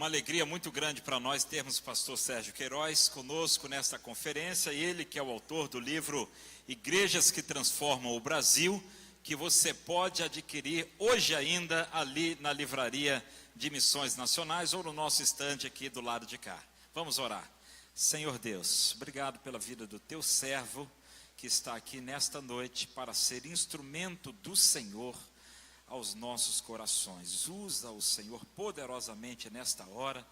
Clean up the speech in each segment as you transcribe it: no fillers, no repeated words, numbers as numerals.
uma alegria muito grande para nós termos o pastor Sérgio Queiroz conosco nesta conferência, e ele que é o autor do livro Igrejas que Transformam o Brasil, que você pode adquirir hoje ainda ali na livraria de Missões Nacionais ou no nosso estande aqui do lado de cá. Vamos orar. Senhor Deus, obrigado pela vida do teu servo que está aqui nesta noite para ser instrumento do Senhor aos nossos corações. Usa-o, Senhor, poderosamente nesta hora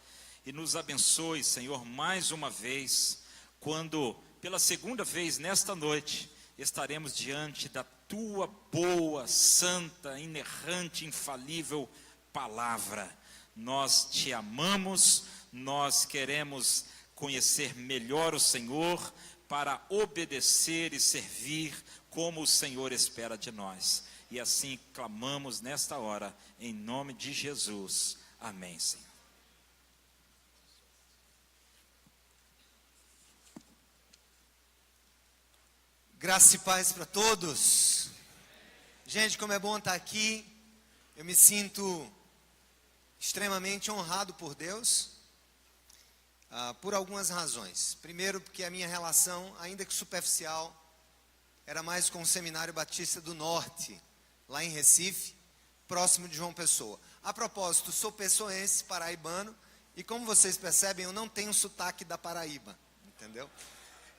e nos abençoe, Senhor, mais uma vez, quando pela segunda vez nesta noite estaremos diante da tua boa, santa, inerrante, infalível palavra. Nós te amamos, nós queremos conhecer melhor o Senhor para obedecer e servir como o Senhor espera de nós. E assim clamamos nesta hora, em nome de Jesus. Amém, Senhor. Graça e paz para todos. Gente, como é bom estar aqui. Eu me sinto extremamente honrado por Deus, por algumas razões. Primeiro, porque a minha relação, ainda que superficial, era mais com o Seminário Batista do Norte, lá em Recife, próximo de João Pessoa. A propósito, sou pessoense, paraibano, e como vocês percebem, eu não tenho sotaque da Paraíba, entendeu?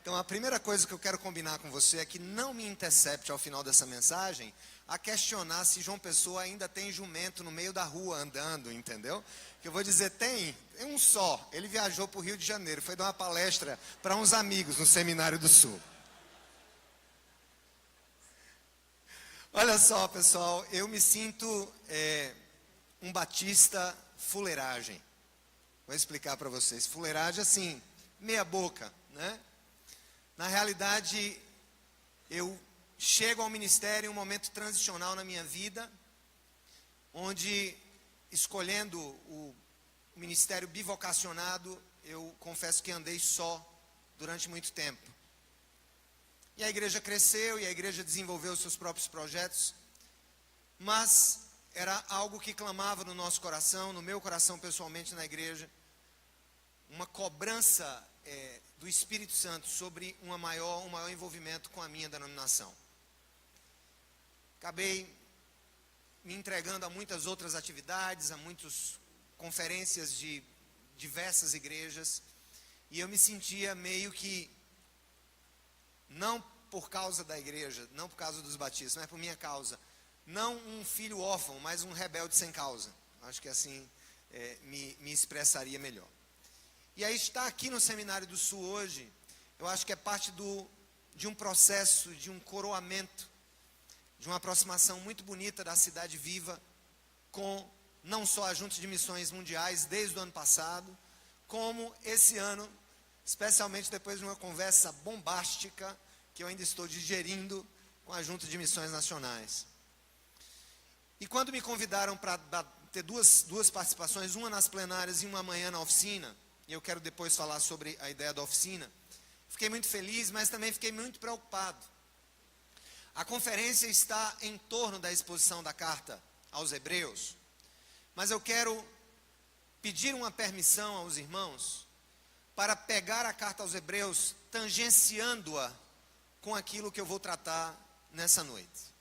Então, a primeira coisa que eu quero combinar com você é que não me intercepte ao final dessa mensagem a questionar se João Pessoa ainda tem jumento no meio da rua andando, entendeu? Que eu vou dizer, tem um só. Ele viajou para o Rio de Janeiro, foi dar uma palestra para uns amigos no Seminário do Sul. Olha só, pessoal, eu me sinto um batista fuleiragem. Vou explicar para vocês. Fuleiragem, assim, meia boca, né? Na realidade, eu chego ao ministério em um momento transicional na minha vida, onde, escolhendo o ministério bivocacionado, eu confesso que andei só durante muito tempo. E a igreja cresceu, e a igreja desenvolveu seus próprios projetos, mas era algo que clamava no nosso coração, no meu coração pessoalmente na igreja, uma cobrança do Espírito Santo sobre um maior envolvimento com a minha denominação. Acabei me entregando a muitas outras atividades, a muitas conferências de diversas igrejas, e eu me sentia meio que, não por causa da igreja, não por causa dos batistas, mas por minha causa, não um filho órfão, mas um rebelde sem causa. Acho que assim me expressaria melhor. E aí estar aqui no Seminário do Sul hoje, eu acho que é parte de um processo, de um coroamento, de uma aproximação muito bonita da Cidade Viva com não só a Junta de Missões Mundiais desde o ano passado, como esse ano, especialmente depois de uma conversa bombástica que eu ainda estou digerindo com a Junta de Missões Nacionais. E quando me convidaram para ter duas participações, uma nas plenárias e uma amanhã na oficina, e eu quero depois falar sobre a ideia da oficina, fiquei muito feliz, mas também fiquei muito preocupado. A conferência está em torno da exposição da carta aos Hebreus, mas eu quero pedir uma permissão aos irmãos para pegar a carta aos Hebreus, tangenciando-a com aquilo que eu vou tratar nessa noite.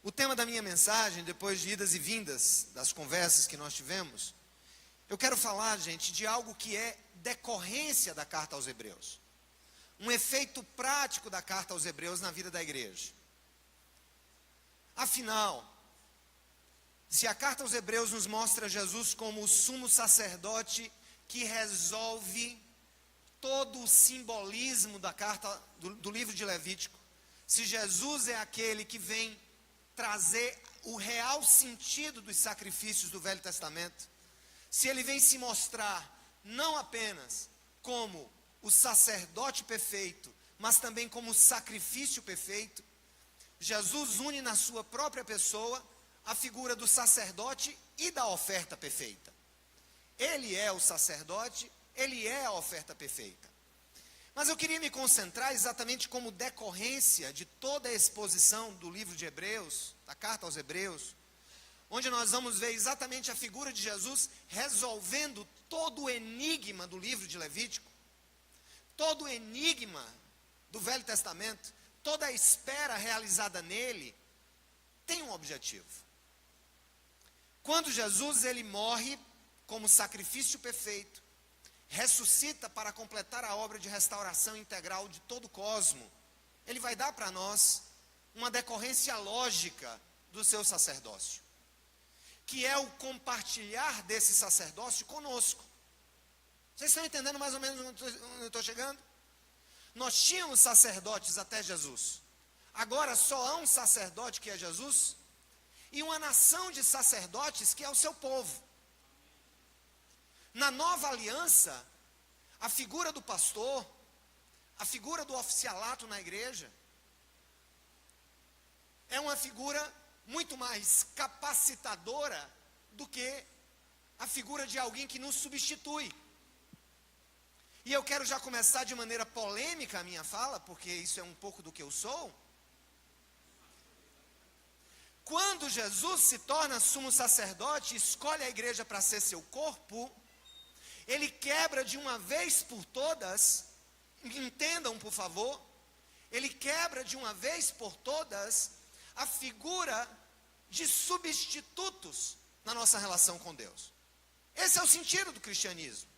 O tema da minha mensagem, depois de idas e vindas das conversas que nós tivemos, eu quero falar, gente, de algo que é decorrência da carta aos Hebreus. Um efeito prático da carta aos Hebreus na vida da igreja. Afinal, se a carta aos Hebreus nos mostra Jesus como o sumo sacerdote que resolve todo o simbolismo da carta do livro de Levítico, se Jesus é aquele que vem trazer o real sentido dos sacrifícios do Velho Testamento, se ele vem se mostrar não apenas como o sacerdote perfeito, mas também como o sacrifício perfeito, Jesus une na sua própria pessoa a figura do sacerdote e da oferta perfeita. Ele é o sacerdote, ele é a oferta perfeita. Mas eu queria me concentrar exatamente como decorrência de toda a exposição do livro de Hebreus, da carta aos Hebreus, onde nós vamos ver exatamente a figura de Jesus resolvendo todo o enigma do livro de Levítico, todo o enigma do Velho Testamento, toda a espera realizada nele, tem um objetivo. Quando Jesus ele morre como sacrifício perfeito, ressuscita para completar a obra de restauração integral de todo o cosmo, ele vai dar para nós uma decorrência lógica do seu sacerdócio, que é o compartilhar desse sacerdócio conosco. Vocês estão entendendo mais ou menos onde eu estou chegando? Nós tínhamos sacerdotes até Jesus. Agora só há um sacerdote que é Jesus e uma nação de sacerdotes que é o seu povo. Na nova aliança, a figura do pastor, a figura do oficialato na igreja, é uma figura muito mais capacitadora do que a figura de alguém que nos substitui. E eu quero já começar de maneira polêmica a minha fala, porque isso é um pouco do que eu sou. Quando Jesus se torna sumo sacerdote, escolhe a igreja para ser seu corpo, ele quebra de uma vez por todas, entendam por favor, ele quebra de uma vez por todas a figura de substitutos na nossa relação com Deus. Esse é o sentido do cristianismo.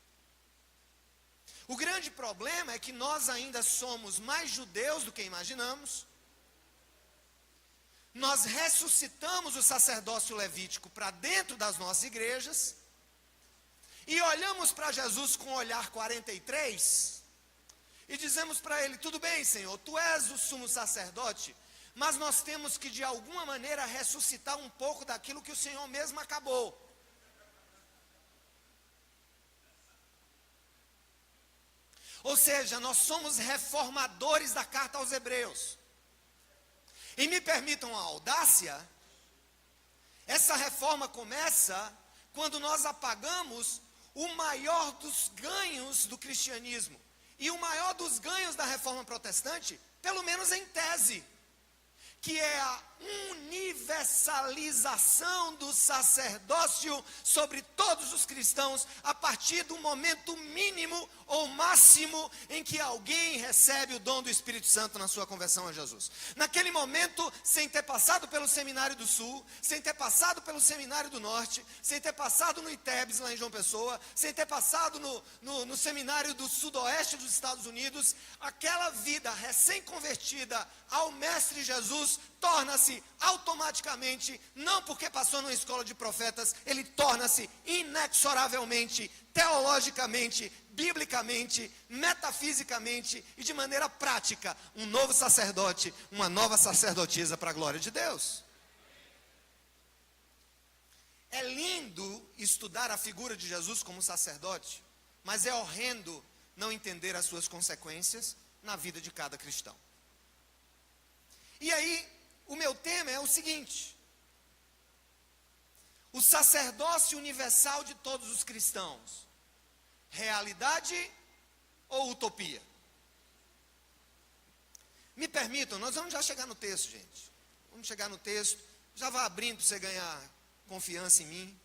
O grande problema é que nós ainda somos mais judeus do que imaginamos. Nós ressuscitamos o sacerdócio levítico para dentro das nossas igrejas e olhamos para Jesus com o olhar 43 e dizemos para ele: tudo bem, Senhor, tu és o sumo sacerdote, mas nós temos que de alguma maneira ressuscitar um pouco daquilo que o Senhor mesmo acabou. Ou seja, nós somos reformadores da carta aos Hebreus. E me permitam a audácia, essa reforma começa quando nós apagamos o maior dos ganhos do cristianismo. E o maior dos ganhos da reforma protestante, pelo menos em tese, que é a universalização do sacerdócio sobre todos os cristãos, a partir do momento mínimo ou máximo em que alguém recebe o dom do Espírito Santo na sua conversão a Jesus. Naquele momento, sem ter passado pelo Seminário do Sul, sem ter passado pelo Seminário do Norte, sem ter passado no ITEBS lá em João Pessoa, sem ter passado no Seminário do Sudoeste dos Estados Unidos, aquela vida recém-convertida ao Mestre Jesus torna-se automaticamente, não porque passou numa escola de profetas, ele torna-se inexoravelmente, teologicamente, biblicamente, metafisicamente e de maneira prática, um novo sacerdote, uma nova sacerdotisa para a glória de Deus. É lindo estudar a figura de Jesus como sacerdote, mas é horrendo não entender as suas consequências na vida de cada cristão. E aí, o meu tema é o seguinte: o sacerdócio universal de todos os cristãos, realidade ou utopia? Me permitam, nós vamos já chegar no texto, gente. Vamos chegar no texto, já vá abrindo para você ganhar confiança em mim.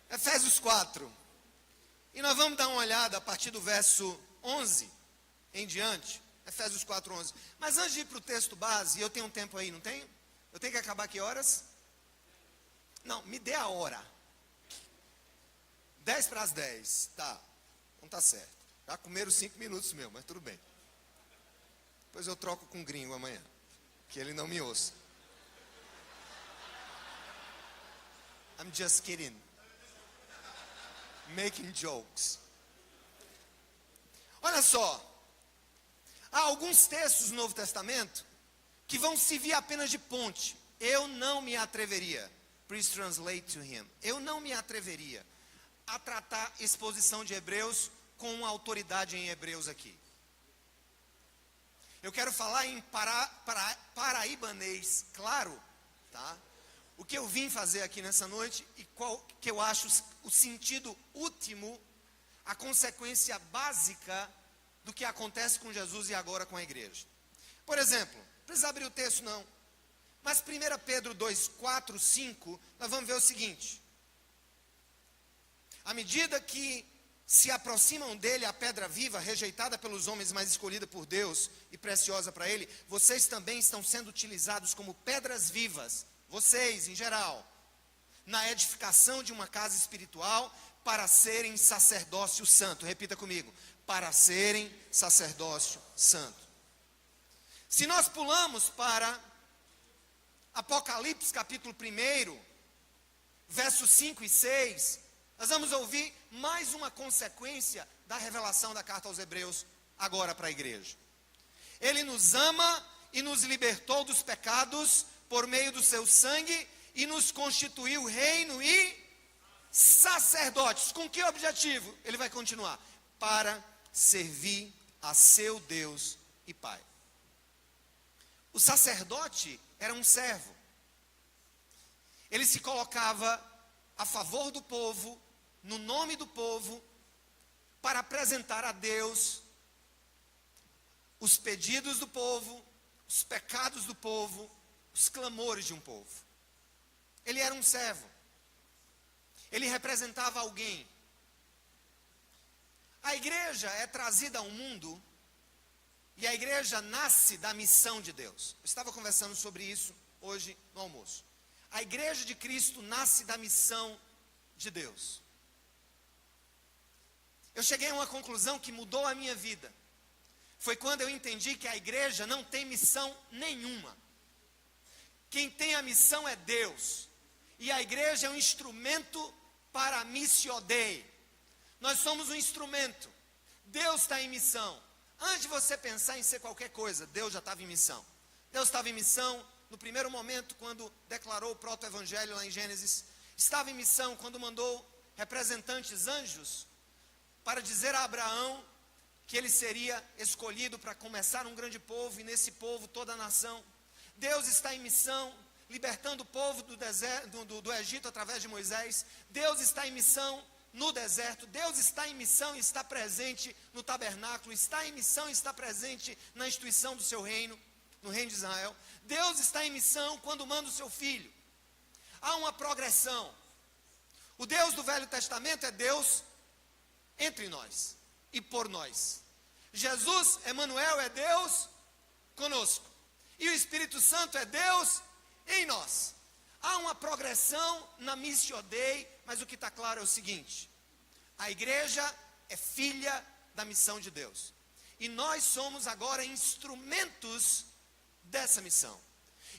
Efésios 4. E nós vamos dar uma olhada a partir do verso 11 em diante. Efésios 4:11. Mas antes de ir para o texto base, eu tenho um tempo aí, não tenho? Eu tenho que acabar que horas? Não, me dê a hora. 10 para as 10. Tá, não tá certo. Já comeram 5 minutos meu, mas tudo bem. Depois eu troco com o gringo amanhã, que ele não me ouça. I'm just kidding. Making jokes. Olha só. Há alguns textos no Novo Testamento que vão servir apenas de ponte. Eu não me atreveria, please translate to him, eu não me atreveria a tratar exposição de Hebreus com uma autoridade em Hebreus aqui. Eu quero falar em paraibanês, claro, tá? O que eu vim fazer aqui nessa noite e qual que eu acho o sentido último, a consequência básica do que acontece com Jesus e agora com a igreja. Por exemplo, não precisa abrir o texto não. Mas 1 Pedro 2, 4, 5, nós vamos ver o seguinte: à medida que se aproximam dele a pedra viva, rejeitada pelos homens, mas escolhida por Deus e preciosa para ele, vocês também estão sendo utilizados como pedras vivas, vocês em geral, na edificação de uma casa espiritual, para serem sacerdócio santo. Repita comigo: para serem sacerdócio santo. Se nós pulamos para Apocalipse capítulo 1, versos 5 e 6, nós vamos ouvir mais uma consequência da revelação da carta aos Hebreus, agora para a igreja. Ele nos ama e nos libertou dos pecados por meio do seu sangue e nos constituiu reino e sacerdotes. Com que objetivo? Ele vai continuar: para servir a seu Deus e Pai. O sacerdote era um servo. Ele se colocava a favor do povo, no nome do povo, para apresentar a Deus os pedidos do povo, os pecados do povo, os clamores de um povo. Ele era um servo. Ele representava alguém. A igreja é trazida ao mundo e a igreja nasce da missão de Deus. Eu estava conversando sobre isso hoje no almoço. A igreja de Cristo nasce da missão de Deus. Eu cheguei a uma conclusão que mudou a minha vida. Foi quando eu entendi que a igreja não tem missão nenhuma. Quem tem a missão é Deus. E a igreja é um instrumento para a missio Dei. Nós somos um instrumento. Deus está em missão. Antes de você pensar em ser qualquer coisa, Deus já estava em missão. Deus estava em missão no primeiro momento, quando declarou o proto-evangelho lá em Gênesis. Estava em missão quando mandou representantes anjos para dizer a Abraão que ele seria escolhido para começar um grande povo, e nesse povo toda a nação. Deus está em missão, libertando o povo do deserto, do Egito através de Moisés. Deus está em missão no deserto. Deus está em missão e está presente no tabernáculo. Está em missão e está presente na instituição do seu reino, no reino de Israel. Deus está em missão quando manda o seu filho. Há uma progressão. O Deus do Velho Testamento é Deus entre nós e por nós. Jesus, Emanuel, é Deus conosco. E o Espírito Santo é Deus em nós. Há uma progressão na missio Dei, mas o que está claro é o seguinte: a igreja é filha da missão de Deus. E nós somos agora instrumentos dessa missão.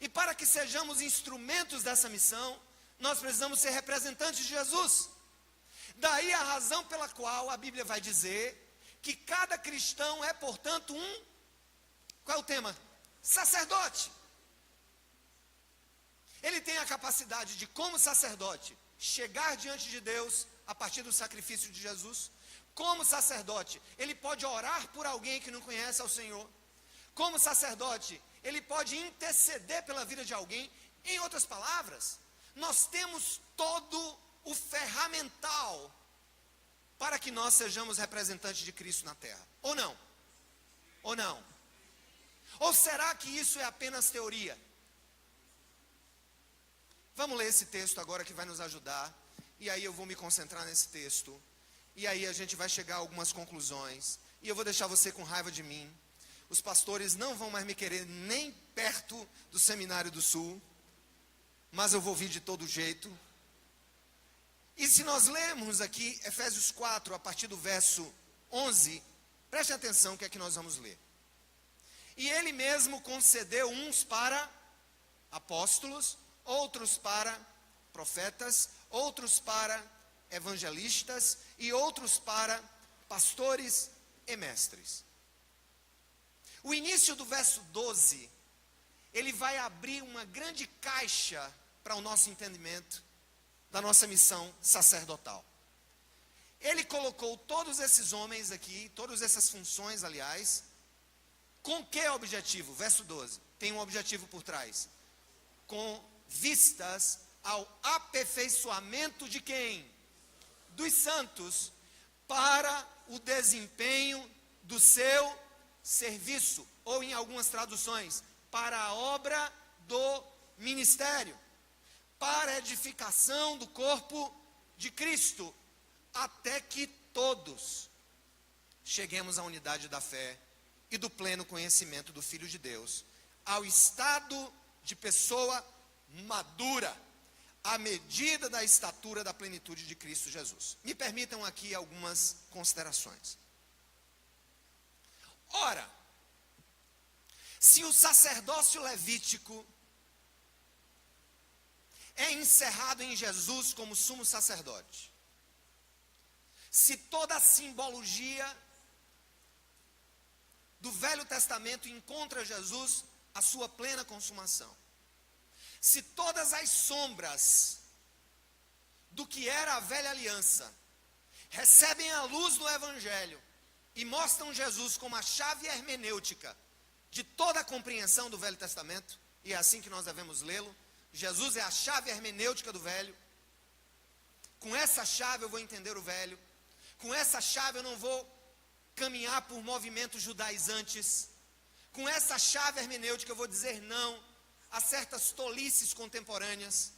E para que sejamos instrumentos dessa missão, nós precisamos ser representantes de Jesus. Daí a razão pela qual a Bíblia vai dizer que cada cristão é, portanto, qual é o tema? Sacerdote. Ele tem a capacidade de, como sacerdote, chegar diante de Deus a partir do sacrifício de Jesus. Como sacerdote, ele pode orar por alguém que não conhece ao Senhor. Como sacerdote, ele pode interceder pela vida de alguém. Em outras palavras, nós temos todo o ferramental para que nós sejamos representantes de Cristo na terra. Ou não? Ou não? Ou será que isso é apenas teoria? Vamos ler esse texto agora que vai nos ajudar. E aí eu vou me concentrar nesse texto. E aí a gente vai chegar a algumas conclusões. E eu vou deixar você com raiva de mim. Os pastores não vão mais me querer nem perto do Seminário do Sul. Mas eu vou vir de todo jeito. E se nós lermos aqui Efésios 4, a partir do verso 11, preste atenção o que é que nós vamos ler. E ele mesmo concedeu uns para apóstolos, outros para profetas, outros para evangelistas e outros para pastores e mestres. O início do verso 12, ele vai abrir uma grande caixa para o nosso entendimento da nossa missão sacerdotal. Ele colocou todos esses homens aqui, todas essas funções, aliás, com que objetivo? Verso 12, tem um objetivo por trás. Com vistas ao aperfeiçoamento de quem? Dos santos, para o desempenho do seu serviço, ou em algumas traduções, para a obra do ministério para a edificação do corpo de Cristo, até que todos cheguemos à unidade da fé e do pleno conhecimento do Filho de Deus, ao estado de pessoa madura, à medida da estatura da plenitude de Cristo Jesus. Me permitam aqui algumas considerações. Ora, se o sacerdócio levítico é encerrado em Jesus como sumo sacerdote, se toda a simbologia do Velho Testamento encontra Jesus a sua plena consumação, se todas as sombras do que era a velha aliança recebem a luz do Evangelho e mostram Jesus como a chave hermenêutica de toda a compreensão do Velho Testamento, e é assim que nós devemos lê-lo, Jesus é a chave hermenêutica do Velho. Com essa chave eu vou entender o Velho, com essa chave eu não vou caminhar por movimentos judaizantes, com essa chave hermenêutica eu vou dizer não a certas tolices contemporâneas,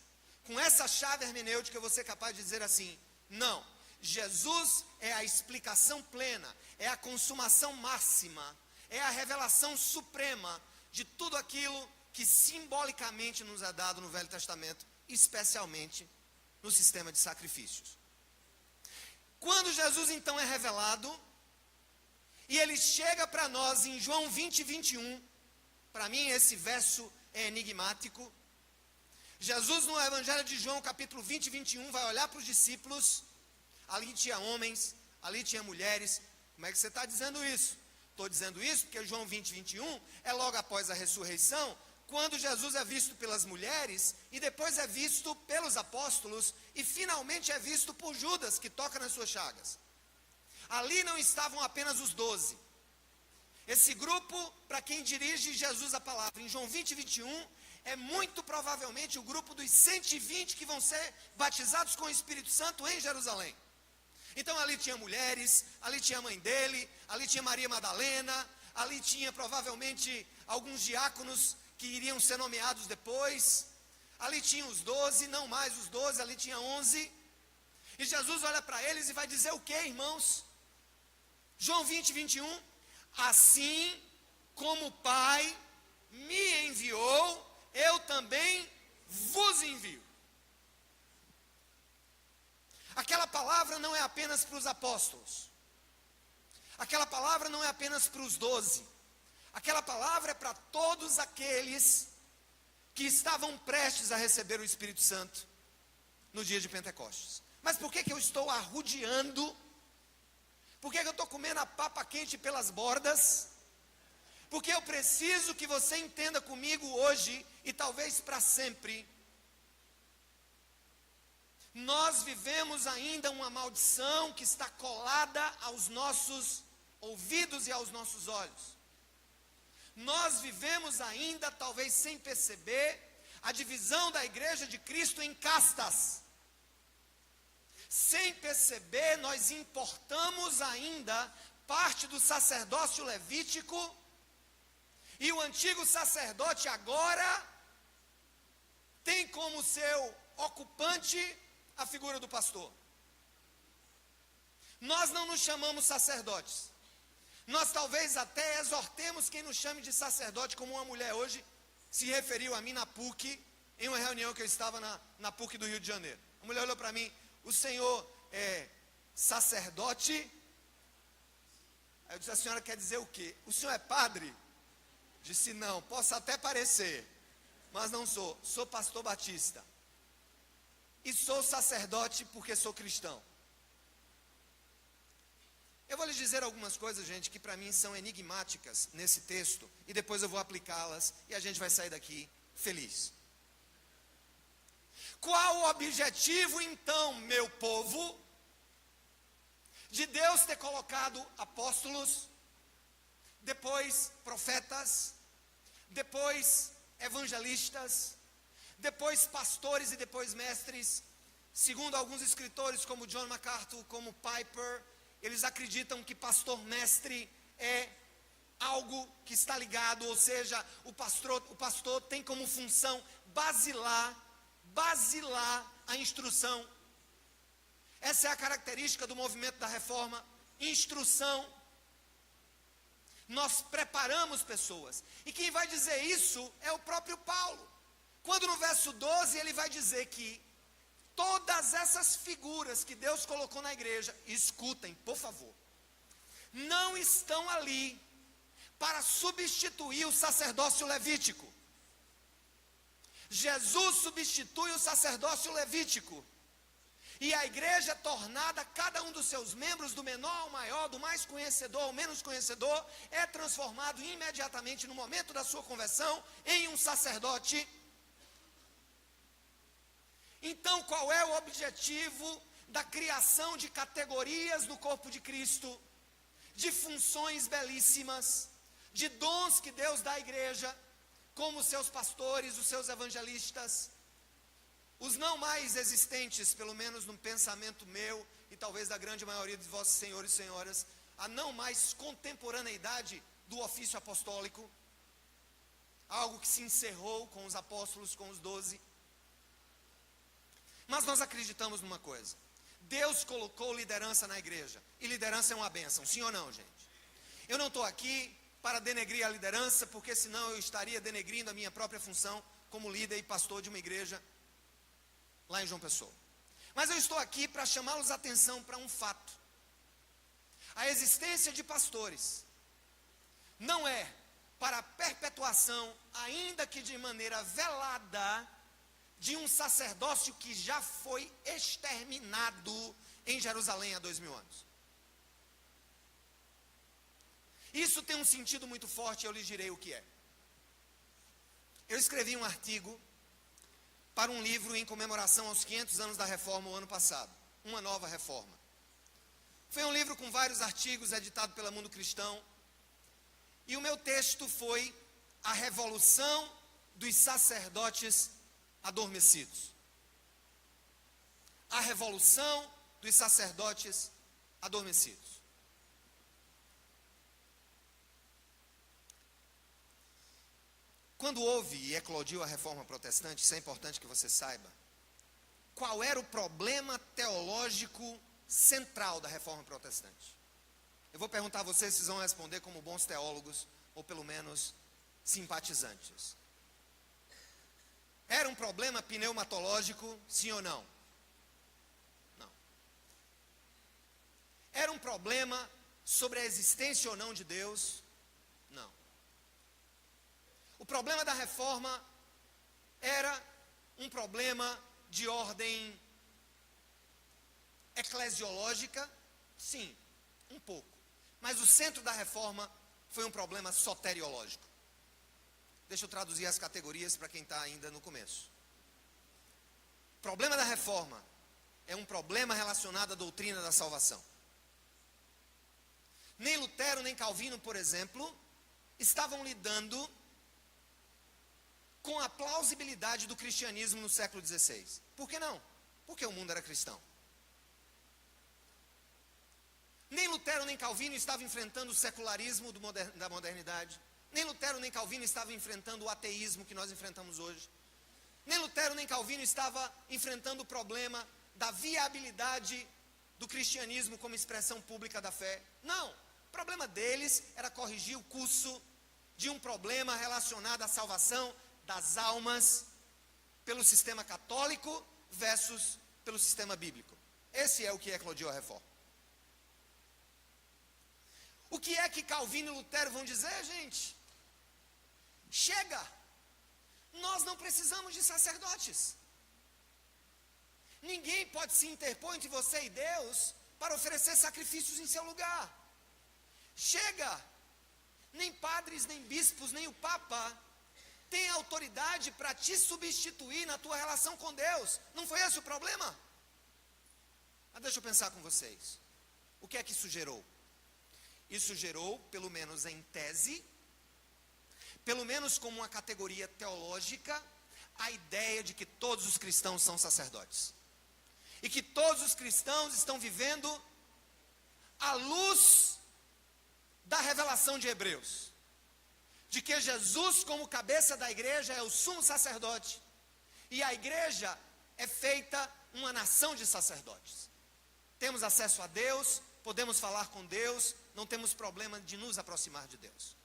com essa chave hermenêutica eu vou ser capaz de dizer assim, não, Jesus é a explicação plena, é a consumação máxima, é a revelação suprema de tudo aquilo que simbolicamente nos é dado no Velho Testamento, especialmente no sistema de sacrifícios. Quando Jesus então é revelado, e ele chega para nós em João 20, 21, para mim esse verso é enigmático. Jesus no Evangelho de João, capítulo 20, 21, vai olhar para os discípulos, ali tinha homens, ali tinha mulheres. Como é que você está dizendo isso? Estou dizendo isso porque João 20, 21 é logo após a ressurreição, quando Jesus é visto pelas mulheres, e depois é visto pelos apóstolos, e finalmente é visto por Judas, que toca nas suas chagas. Ali não estavam apenas os 12. Esse grupo, para quem dirige Jesus a palavra, em João 20, 21, é muito provavelmente o grupo dos 120 que vão ser batizados com o Espírito Santo em Jerusalém. Então ali tinha mulheres, ali tinha a mãe dele, ali tinha Maria Madalena, ali tinha provavelmente alguns diáconos que iriam ser nomeados depois, ali tinha os 12, não mais os 12, ali tinha 11, e Jesus olha para eles e vai dizer o que, irmãos? João 20, 21, assim como o Pai me enviou, eu também vos envio. Aquela palavra não é apenas para os apóstolos, aquela palavra não é apenas para os 12, aquela palavra é para todos aqueles que estavam prestes a receber o Espírito Santo no dia de Pentecostes. Mas por que eu estou arrodeando? Por que eu estou comendo a papa quente pelas bordas? Porque eu preciso que você entenda comigo hoje, e talvez para sempre, nós vivemos ainda uma maldição que está colada aos nossos ouvidos e aos nossos olhos. Nós vivemos ainda, talvez sem perceber, a divisão da igreja de Cristo em castas. Sem perceber, nós importamos ainda parte do sacerdócio levítico, e o antigo sacerdote agora tem como seu ocupante a figura do pastor. Nós não nos chamamos sacerdotes. Nós talvez até exortemos quem nos chame de sacerdote, como uma mulher hoje se referiu a mim na PUC, em uma reunião que eu estava na PUC do Rio de Janeiro. A mulher olhou para mim, o senhor é sacerdote? Aí eu disse, a senhora quer dizer o quê? O senhor é padre? Disse, não, posso até parecer, mas não sou, sou pastor batista. E sou sacerdote porque sou cristão. Eu vou lhes dizer algumas coisas, gente, que para mim são enigmáticas nesse texto, e depois eu vou aplicá-las, e a gente vai sair daqui feliz. Qual o objetivo, então, meu povo, de Deus ter colocado apóstolos, depois profetas, depois evangelistas, depois pastores e depois mestres? Segundo alguns escritores, como John MacArthur, como Piper, eles acreditam que pastor-mestre é algo que está ligado, ou seja, o pastor tem como função basilar a instrução. Essa é a característica do movimento da reforma, instrução. Nós preparamos pessoas. E quem vai dizer isso é o próprio Paulo. Quando no verso 12 ele vai dizer que todas essas figuras que Deus colocou na igreja, escutem, por favor, não estão ali para substituir o sacerdócio levítico. Jesus substitui o sacerdócio levítico. E a igreja é tornada, cada um dos seus membros, do menor ao maior, do mais conhecedor ao menos conhecedor, é transformado imediatamente no momento da sua conversão em um sacerdote. Então, qual é o objetivo da criação de categorias no corpo de Cristo, de funções belíssimas, de dons que Deus dá à igreja, como os seus pastores, os seus evangelistas, os não mais existentes, pelo menos no pensamento meu, e talvez da grande maioria de vossos senhores e senhoras, a não mais contemporaneidade do ofício apostólico, algo que se encerrou com os apóstolos, com os 12. Mas nós acreditamos numa coisa: Deus colocou liderança na igreja, e liderança é uma bênção, sim ou não, gente? Eu não estou aqui para denegrir a liderança, porque senão eu estaria denegrindo a minha própria função como líder e pastor de uma igreja lá em João Pessoa. Mas eu estou aqui para chamá-los a atenção para um fato: a existência de pastores não é para a perpetuação, ainda que de maneira velada, de um sacerdócio que já foi exterminado em Jerusalém há 2000 anos. Isso tem um sentido muito forte, eu lhes direi o que é. Eu escrevi um artigo para um livro em comemoração aos 500 anos da reforma o ano passado, Uma Nova Reforma. Foi um livro com vários artigos, editado pela Mundo Cristão, e o meu texto foi A Revolução dos Sacerdotes Adormecidos. A Revolução dos Sacerdotes Adormecidos. Quando houve e eclodiu a reforma protestante, isso é importante que você saiba, qual era o problema teológico central da reforma protestante? Eu vou perguntar a vocês, vocês vão responder como bons teólogos, ou pelo menos simpatizantes. Era um problema pneumatológico, sim ou não? Não. Era um problema sobre a existência ou não de Deus? Não. O problema da reforma era um problema de ordem eclesiológica? Sim, um pouco. Mas o centro da reforma foi um problema soteriológico. Deixa eu traduzir as categorias para quem está ainda no começo. O problema da reforma é um problema relacionado à doutrina da salvação. Nem Lutero, nem Calvino, por exemplo, estavam lidando com a plausibilidade do cristianismo no século XVI. Por que não? Porque o mundo era cristão. Nem Lutero nem Calvino estavam enfrentando o secularismo da modernidade. Nem Lutero nem Calvino estavam enfrentando o ateísmo que nós enfrentamos hoje. Nem Lutero nem Calvino estavam enfrentando o problema da viabilidade do cristianismo como expressão pública da fé. Não. O problema deles era corrigir o curso de um problema relacionado à salvação das almas pelo sistema católico versus pelo sistema bíblico. Esse é o que eclodiu a reforma. O que é que Calvino e Lutero vão dizer, gente? Chega! Nós não precisamos de sacerdotes. Ninguém pode se interpor entre você e Deus para oferecer sacrifícios em seu lugar. Chega! Nem padres, nem bispos, nem o Papa tem autoridade para te substituir na tua relação com Deus. Não foi esse o problema? Mas deixa eu pensar com vocês. O que é que isso gerou? Isso gerou, pelo menos em tese, pelo menos como uma categoria teológica, a ideia de que todos os cristãos são sacerdotes. E que todos os cristãos estão vivendo à luz da revelação de Hebreus. De que Jesus, como cabeça da igreja, é o sumo sacerdote, E a igreja é feita uma nação de sacerdotes. Temos acesso a Deus, podemos falar com Deus, não temos problema de nos aproximar de Deus.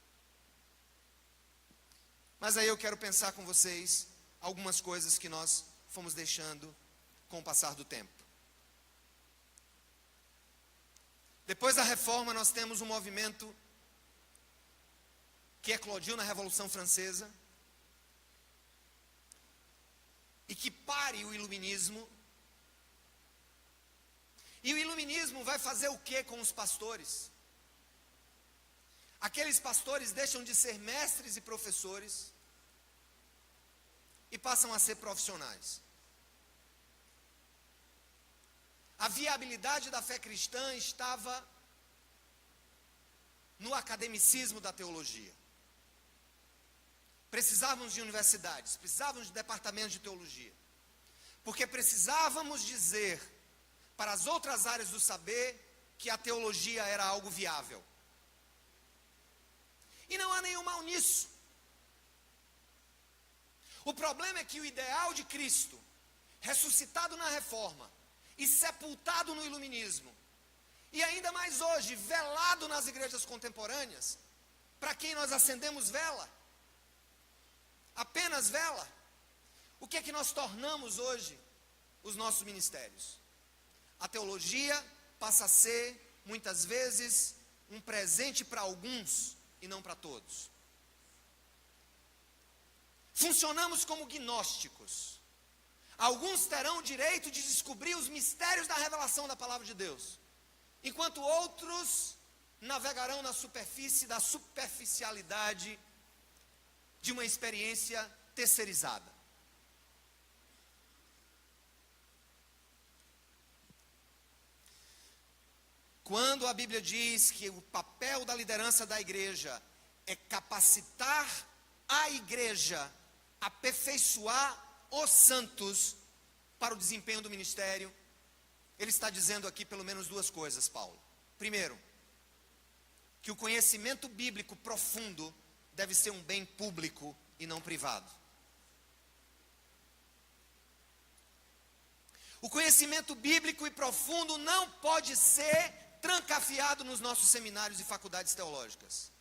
Mas aí eu quero pensar com vocês algumas coisas que nós fomos deixando com o passar do tempo. Depois da reforma, nós temos um movimento que eclodiu na Revolução Francesa e que pare o iluminismo. E o iluminismo vai fazer o que com os pastores? Aqueles pastores deixam de ser mestres e professores e passam a ser profissionais. A viabilidade da fé cristã estava no academicismo da teologia. Precisávamos de universidades, precisávamos de departamentos de teologia, porque precisávamos dizer para as outras áreas do saber que a teologia era algo viável. E não há nenhum mal nisso. O problema é que o ideal de Cristo, ressuscitado na reforma e sepultado no iluminismo, e ainda mais hoje, velado nas igrejas contemporâneas, para quem nós acendemos vela, apenas vela, o que é que nós tornamos hoje os nossos ministérios? A teologia passa a ser, muitas vezes, um presente para alguns e não para todos. Funcionamos como gnósticos. Alguns terão o direito de descobrir os mistérios da revelação da palavra de Deus, enquanto outros navegarão na superfície da superficialidade de uma experiência terceirizada. Quando a Bíblia diz que o papel da liderança da igreja é capacitar a igreja, aperfeiçoar os santos para o desempenho do ministério, ele está dizendo aqui pelo menos duas coisas, Paulo. Primeiro, que o conhecimento bíblico profundo deve ser um bem público e não privado. O conhecimento bíblico e profundo não pode ser trancafiado nos nossos seminários e faculdades teológicas.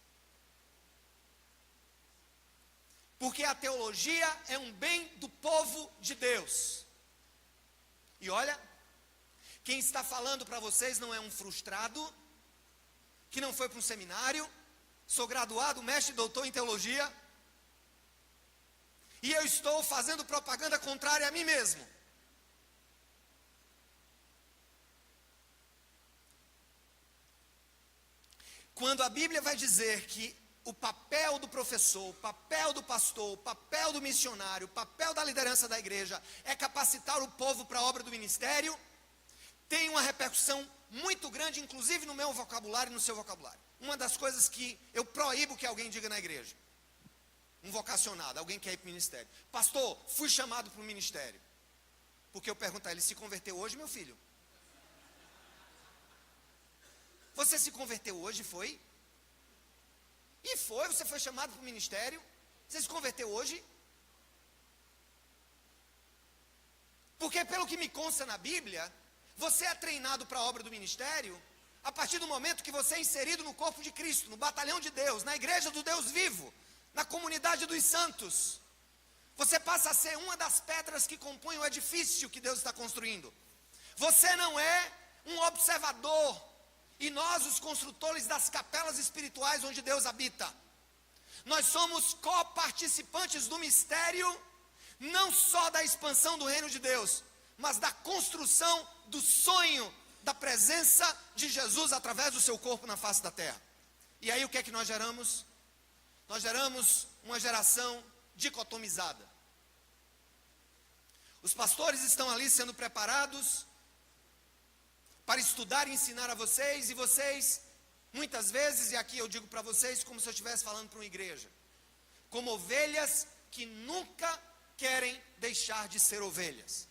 Porque a teologia é um bem do povo de Deus. E olha, quem está falando para vocês não é um frustrado, que não foi para um seminário, sou graduado, mestre e doutor em teologia, e eu estou fazendo propaganda contrária a mim mesmo. Quando a Bíblia vai dizer que o papel do professor, o papel do pastor, o papel do missionário, o papel da liderança da igreja é capacitar o povo para a obra do ministério, tem uma repercussão muito grande, inclusive no meu vocabulário e no seu vocabulário. Uma das coisas que eu proíbo que alguém diga na igreja, um vocacionado, alguém que quer ir para o ministério: pastor, fui chamado para o ministério. Porque eu pergunto a ele: se converteu hoje, meu filho? Você se converteu hoje, foi? E foi, você foi chamado para o ministério? Você se converteu hoje? Porque pelo que me consta na Bíblia, você é treinado para a obra do ministério a partir do momento que você é inserido no corpo de Cristo, no batalhão de Deus, na igreja do Deus vivo, na comunidade dos santos. Você passa a ser uma das pedras que compõem o edifício que Deus está construindo. Você não é um observador e nós os construtores das capelas espirituais onde Deus habita. Nós somos coparticipantes do mistério, não só da expansão do reino de Deus, mas da construção do sonho da presença de Jesus através do seu corpo na face da terra. E aí o que é que nós geramos? Nós geramos uma geração dicotomizada. Os pastores estão ali sendo preparados para estudar e ensinar a vocês, e vocês, muitas vezes, e aqui eu digo para vocês como se eu estivesse falando para uma igreja, como ovelhas que nunca querem deixar de ser ovelhas.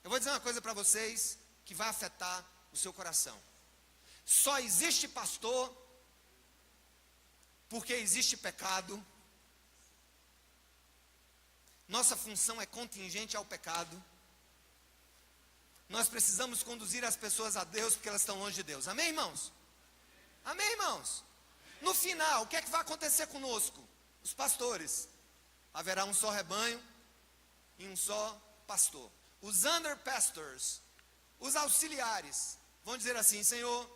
Eu vou dizer uma coisa para vocês que vai afetar o seu coração. Só existe pastor porque existe pecado, Nossa função é contingente ao pecado. Nós precisamos conduzir as pessoas a Deus porque elas estão longe de Deus. Amém, irmãos? Amém, irmãos? No final, o que é que vai acontecer conosco? Os pastores. Haverá um só rebanho e um só pastor. Os under pastors, os auxiliares, vão dizer assim: Senhor,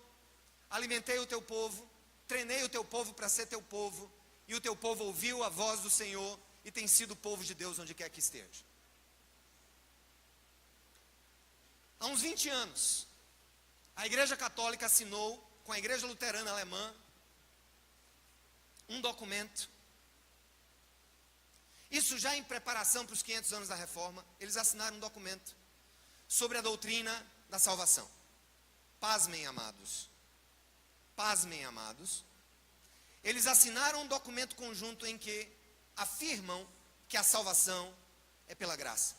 alimentei o teu povo, treinei o teu povo para ser teu povo, e o teu povo ouviu a voz do Senhor e tem sido povo de Deus onde quer que esteja. Há uns 20 anos, a Igreja Católica assinou com a Igreja Luterana Alemã um documento. Isso já em preparação para os 500 anos da Reforma. Eles assinaram um documento sobre a doutrina da salvação. Pasmem, amados. Pasmem, amados. Eles assinaram um documento conjunto em que afirmam que a salvação é pela graça.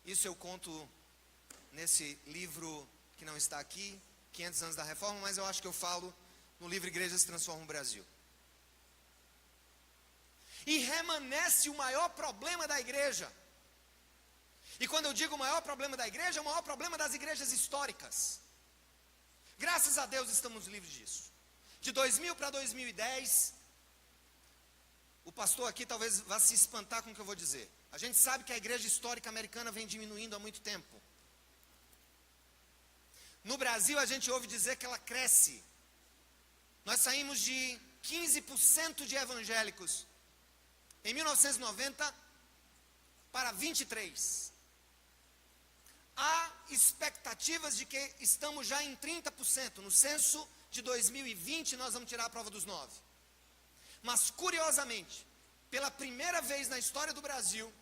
Isso eu conto nesse livro que não está aqui, 500 anos da Reforma, mas eu acho que eu falo no livro Igrejas que Transformam o Brasil. E remanesce o maior problema da igreja. E quando eu digo o maior problema da igreja, é o maior problema das igrejas históricas. Graças a Deus estamos livres disso. De 2000 para 2010, o pastor aqui talvez vá se espantar com o que eu vou dizer. A gente sabe que a igreja histórica americana vem diminuindo há muito tempo. No Brasil a gente ouve dizer que ela cresce. Nós saímos de 15% de evangélicos em 1990 para 23%. Há expectativas de que estamos já em 30%. No censo de 2020 nós vamos tirar a prova dos 9. Mas curiosamente, pela primeira vez na história do Brasil,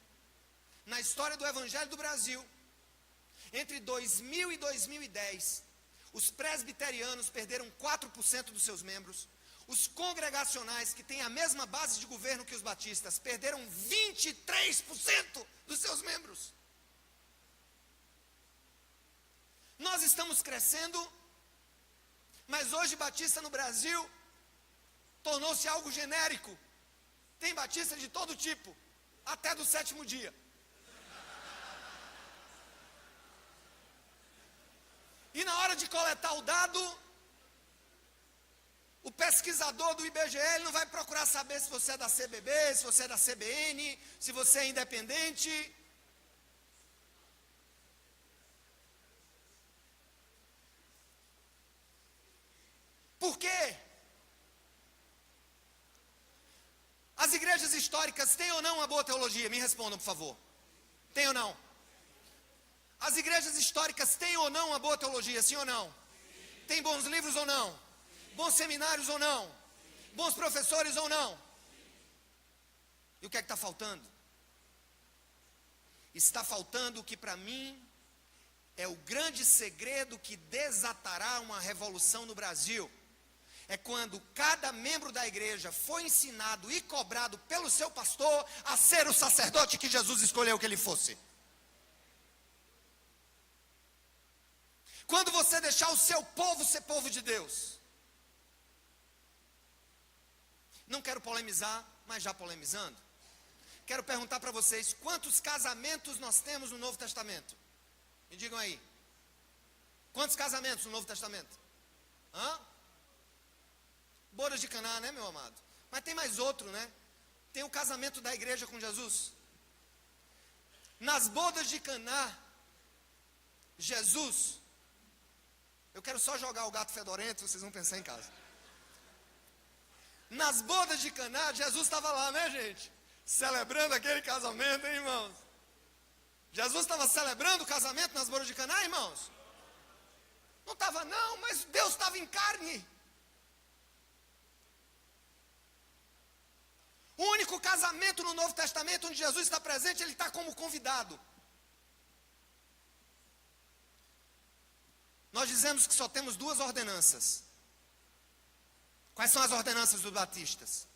na história do Evangelho do Brasil, entre 2000 e 2010, os presbiterianos perderam 4% dos seus membros. Os congregacionais, que têm a mesma base de governo que os batistas, perderam 23% dos seus membros. Nós estamos crescendo, mas hoje batista no Brasil tornou-se algo genérico. Tem batista de todo tipo, até do sétimo dia. E na hora de coletar o dado, o pesquisador do IBGE ele não vai procurar saber se você é da CBB, se você é da CBN, se você é independente. Por quê? As igrejas históricas têm ou não uma boa teologia? Me respondam, por favor. Tem ou não? As igrejas históricas têm ou não uma boa teologia, sim ou não? Sim. Tem bons livros ou não? Sim. Bons seminários ou não? Sim. Bons professores ou não? Sim. E o que é que está faltando? Está faltando o que para mim é o grande segredo que desatará uma revolução no Brasil. É quando cada membro da igreja foi ensinado e cobrado pelo seu pastor a ser o sacerdote que Jesus escolheu que ele fosse. Quando você deixar o seu povo ser povo de Deus. Não quero polemizar, mas já polemizando. Quero perguntar para vocês, quantos casamentos nós temos no Novo Testamento? Me digam aí. Quantos casamentos no Novo Testamento? Bodas de Caná, né, meu amado? Mas tem mais outro, né? Tem o casamento da igreja com Jesus. Nas bodas de Caná, Jesus... Eu quero só jogar o gato fedorento, vocês vão pensar em casa. Nas bodas de Caná, Jesus estava lá, né, gente? Celebrando aquele casamento, hein, irmãos? Jesus estava celebrando o casamento nas bodas de Caná, irmãos? Não estava não, mas Deus estava em carne. O único casamento no Novo Testamento onde Jesus está presente, ele está como convidado. Nós dizemos que só temos 2 ordenanças. Quais são as ordenanças dos batistas?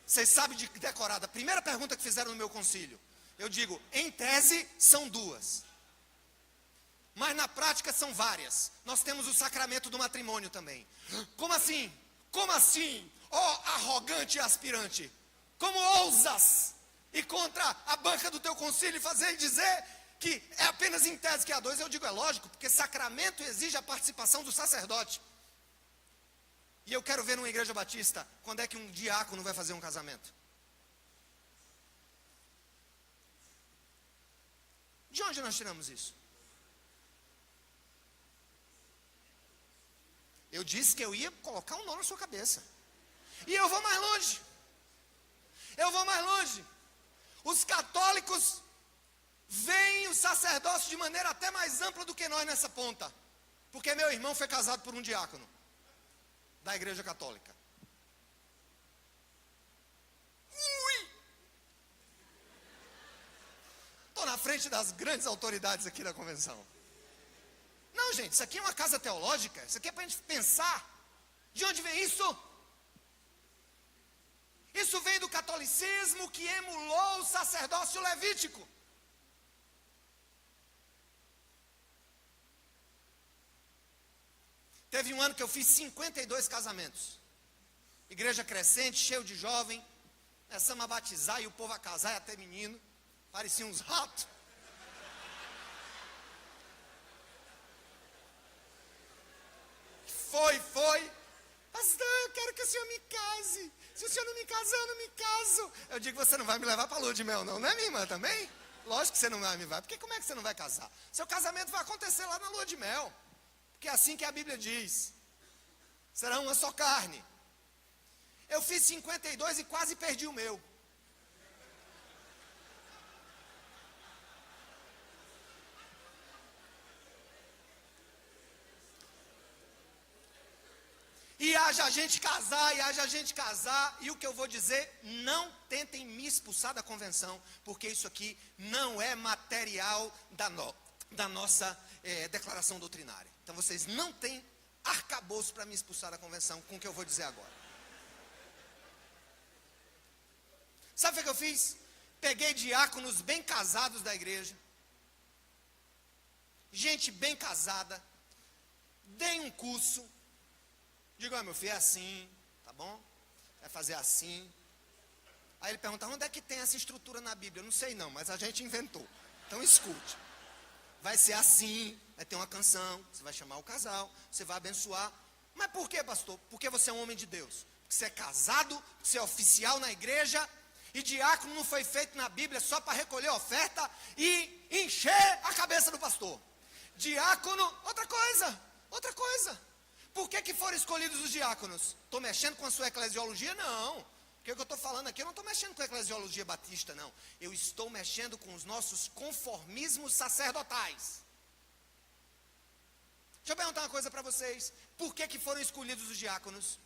Vocês sabem de decorada. A primeira pergunta que fizeram no meu concílio. Eu digo, em tese são 2. Mas na prática são várias. Nós temos o sacramento do matrimônio também. Como assim? Como assim? Ó arrogante e aspirante, como ousas ir contra a banca do teu concílio e fazer e dizer que é apenas em tese que há dois? Eu digo, é lógico, porque sacramento exige a participação do sacerdote. E eu quero ver numa igreja batista, quando é que um diácono vai fazer um casamento? De onde nós tiramos isso? Eu disse que eu ia colocar um nó na sua cabeça. E eu vou mais longe. Eu vou mais longe. Os católicos veem o sacerdócio de maneira até mais ampla do que nós nessa ponta. Porque meu irmão foi casado por um diácono da igreja católica. Ui! Estou na frente das grandes autoridades aqui da convenção. Não, gente, isso aqui é uma casa teológica. Isso aqui é para a gente pensar. De onde vem isso? Isso vem do catolicismo que emulou o sacerdócio levítico. Teve um ano que eu fiz 52 casamentos. Igreja crescente, cheio de jovem. Começamos a batizar e o povo a casar e até menino. Parecia uns ratos. Foi. Pastor, eu quero que o senhor me case. Se o senhor não me casar, eu não me caso. Eu digo, você não vai me levar para a lua de mel, não é, minha irmã, também? Lógico que você não vai me levar. Porque como é que você não vai casar? Seu casamento vai acontecer lá na lua de mel. Porque é assim que a Bíblia diz. Será uma só carne. Eu fiz 52 e quase perdi o meu. E haja gente casar, e o que eu vou dizer, não tentem me expulsar da convenção, porque isso aqui não é material da nossa declaração doutrinária. Então vocês não têm arcabouço para me expulsar da convenção com o que eu vou dizer agora. Sabe o que eu fiz? Peguei diáconos bem casados da igreja, gente bem casada, dei um curso. Digo, meu filho, é assim, tá bom? Vai fazer assim. Aí ele pergunta, onde é que tem essa estrutura na Bíblia? Eu não sei não, mas a gente inventou. Então escute. Vai ser assim, vai ter uma canção, você vai chamar o casal, você vai abençoar. Mas por quê, pastor? Porque você é um homem de Deus. Porque você é casado, você é oficial na igreja, e diácono não foi feito na Bíblia só para recolher oferta e encher a cabeça do pastor. Diácono, outra coisa. Por que foram escolhidos os diáconos? Estou mexendo com a sua eclesiologia? Não. Porque o que eu estou falando aqui, eu não estou mexendo com a eclesiologia batista, não. Eu estou mexendo com os nossos conformismos sacerdotais. Deixa eu perguntar uma coisa para vocês. Por que foram escolhidos os diáconos?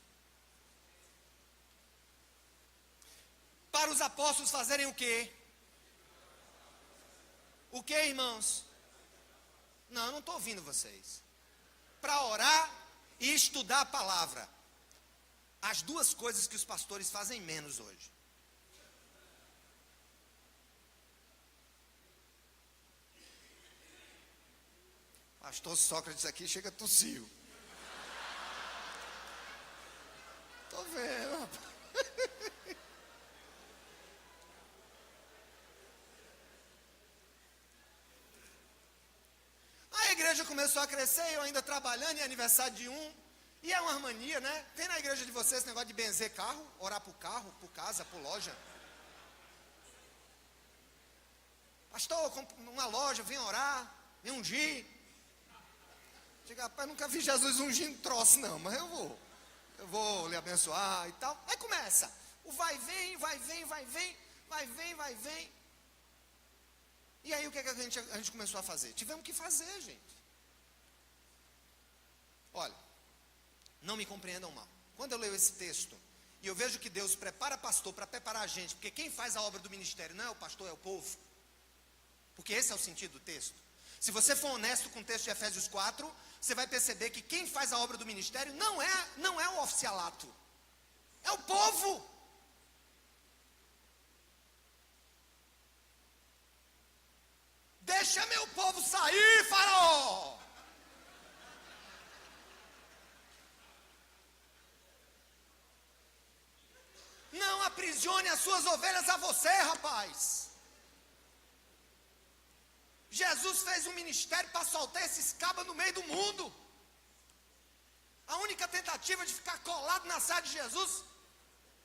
Para os apóstolos fazerem o quê? O quê, irmãos? Não, eu não estou ouvindo vocês. Para orar e estudar a palavra. As duas coisas que os pastores fazem menos hoje. Pastor Sócrates aqui chega tossiu. Estou vendo, rapaz. A igreja começou a crescer, eu ainda trabalhando, em aniversário de um. E é uma mania, né? Tem na igreja de vocês esse negócio de benzer carro, orar por carro, por casa, por loja. Pastor, uma loja, vem orar, vem ungir. Diga, rapaz, nunca vi Jesus ungindo troço, não, mas eu vou lhe abençoar e tal. Aí começa, o vai, vem. E aí o que a gente começou a fazer? Tivemos que fazer, gente. Olha, não me compreendam mal. Quando eu leio esse texto, e eu vejo que Deus prepara pastor para preparar a gente, porque quem faz a obra do ministério não é o pastor, é o povo. Porque esse é o sentido do texto. Se você for honesto com o texto de Efésios 4, você vai perceber que quem faz a obra do ministério não é o oficialato, é o povo. Deixa meu povo sair, faraó. aprisione as suas ovelhas a você, rapaz. Jesus fez um ministério para soltar esses cabas no meio do mundo. A única tentativa de ficar colado na saia de Jesus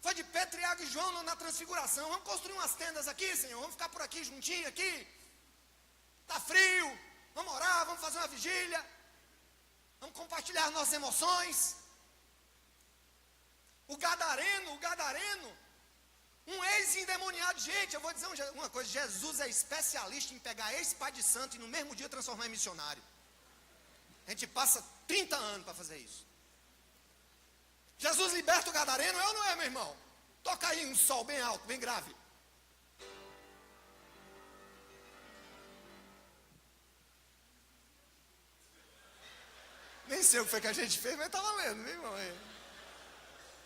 foi de Pedro, Tiago e João na transfiguração. Vamos construir umas tendas aqui, Senhor, vamos ficar por aqui juntinho aqui. Está frio, vamos orar, vamos fazer uma vigília, vamos compartilhar nossas emoções. O gadareno, um ex-endemoniado. Gente, eu vou dizer uma coisa, Jesus é especialista em pegar ex-pai de santo e no mesmo dia transformar em missionário. A gente passa 30 anos para fazer isso. Jesus liberta o gadareno, é ou não é, meu irmão? Toca aí um sol bem alto, bem grave. Nem sei o que foi que a gente fez, mas está valendo, meu irmão.